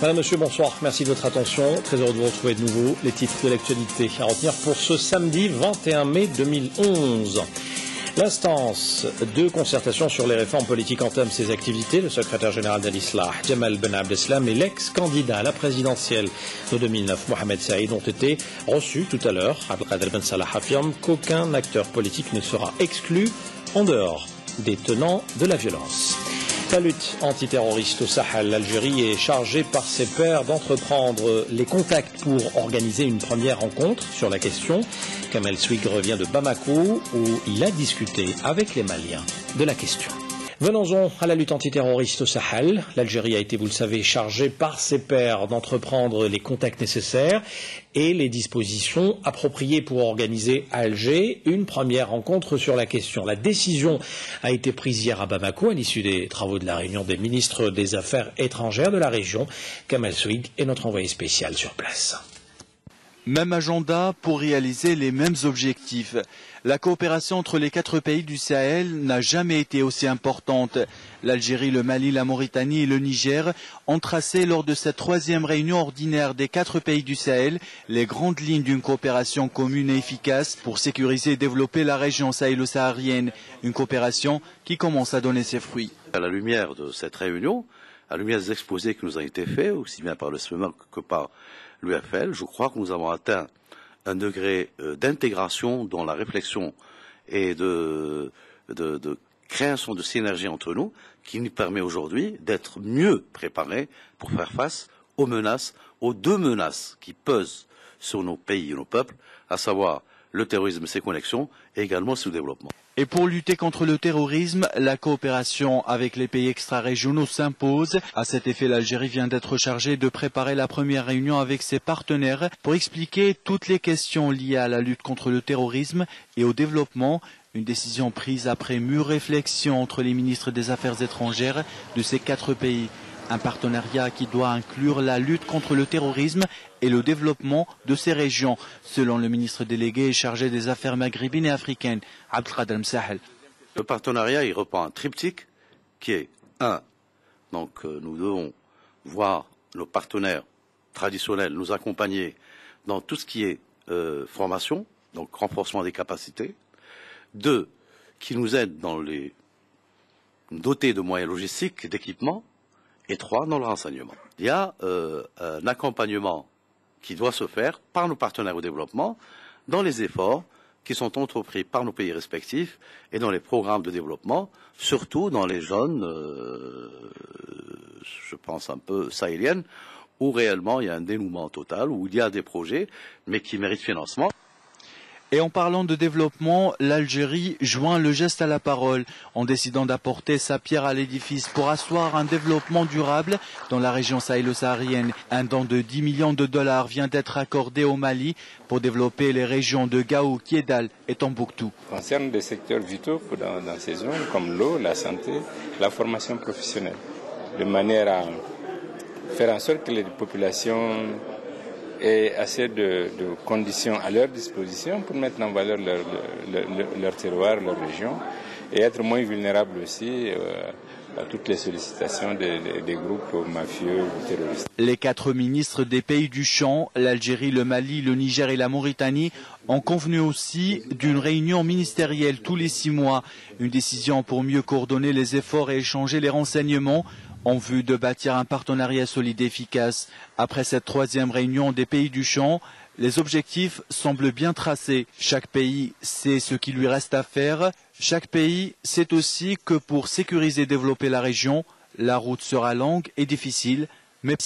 Madame, Monsieur, bonsoir. Merci de votre attention. Très heureux de vous retrouver de nouveau. Les titres de l'actualité à retenir pour ce samedi 21 mai 2011. L'instance de concertation sur les réformes politiques entame ses activités. Le secrétaire général d'Al-Islah, Jamal Ben Abdeslam, et l'ex-candidat à la présidentielle de 2009, Mohamed Saïd, ont été reçus tout à l'heure. Abdelkader Ben Salah affirme qu'aucun acteur politique ne sera exclu en dehors des tenants de la violence. La lutte antiterroriste au Sahel, l'Algérie est chargée par ses pairs d'entreprendre les contacts pour organiser une première rencontre sur la question. Kamel Swig revient de Bamako où il a discuté avec les Maliens de la question. Venons-en à la lutte antiterroriste au Sahel. L'Algérie a été, vous le savez, chargée par ses pairs d'entreprendre les contacts nécessaires et les dispositions appropriées pour organiser à Alger une première rencontre sur la question. La décision a été prise hier à Bamako à l'issue des travaux de la réunion des ministres des Affaires étrangères de la région. Kamel Swig est notre envoyé spécial sur place. Même agenda pour réaliser les mêmes objectifs. La coopération entre les 4 pays du Sahel n'a jamais été aussi importante. L'Algérie, le Mali, la Mauritanie et le Niger ont tracé lors de cette 3e réunion ordinaire des 4 pays du Sahel les grandes lignes d'une coopération commune et efficace pour sécuriser et développer la région sahélo-saharienne. Une coopération qui commence à donner ses fruits. À la lumière de cette réunion, à la lumière des exposés qui nous ont été faits, aussi bien par le SMEMA que par l'UFL, je crois que nous avons atteint un degré d'intégration dans la réflexion et de création de synergie entre nous qui nous permet aujourd'hui d'être mieux préparés pour faire face aux menaces, aux 2 menaces qui pesent sur nos pays et nos peuples, à savoir le terrorisme et ses connexions et également le sous-développement. Et pour lutter contre le terrorisme, la coopération avec les pays extra-régionaux s'impose. À cet effet, l'Algérie vient d'être chargée de préparer la première réunion avec ses partenaires pour expliquer toutes les questions liées à la lutte contre le terrorisme et au développement. Une décision prise après mûre réflexion entre les ministres des Affaires étrangères de ces 4 pays. Un partenariat qui doit inclure la lutte contre le terrorisme et le développement de ces régions, selon le ministre délégué chargé des affaires maghrébines et africaines, Abdelkader Msahel. Le partenariat, il reprend un triptyque qui est 1. Donc nous devons voir nos partenaires traditionnels nous accompagner dans tout ce qui est formation, donc renforcement des capacités. 2. Qui nous aident dans les dotés de moyens logistiques, d'équipements. Et 3, dans le renseignement. Il y a un accompagnement qui doit se faire par nos partenaires au développement dans les efforts qui sont entrepris par nos pays respectifs et dans les programmes de développement, surtout dans les zones, je pense un peu sahéliennes, où réellement il y a un dénouement total, où il y a des projets, mais qui méritent financement. Et en parlant de développement, l'Algérie joint le geste à la parole en décidant d'apporter sa pierre à l'édifice pour asseoir un développement durable dans la région sahélo-saharienne. Un don de 10 millions de dollars vient d'être accordé au Mali pour développer les régions de Gao, Kidal et Tombouctou. Concerne des secteurs vitaux dans ces zones comme l'eau, la santé, la formation professionnelle, de manière à faire en sorte que les populations et assez de conditions à leur disposition pour mettre en valeur leur terroir, leur région et être moins vulnérables aussi à toutes les sollicitations des groupes mafieux ou terroristes. Les 4 ministres des pays du champ, l'Algérie, le Mali, le Niger et la Mauritanie, ont convenu aussi d'une réunion ministérielle tous les 6 mois. Une décision pour mieux coordonner les efforts et échanger les renseignements en vue de bâtir un partenariat solide et efficace. Après cette 3e réunion des pays du champ, les objectifs semblent bien tracés. Chaque pays sait ce qu'il lui reste à faire. Chaque pays sait aussi que pour sécuriser et développer la région, la route sera longue et difficile, mais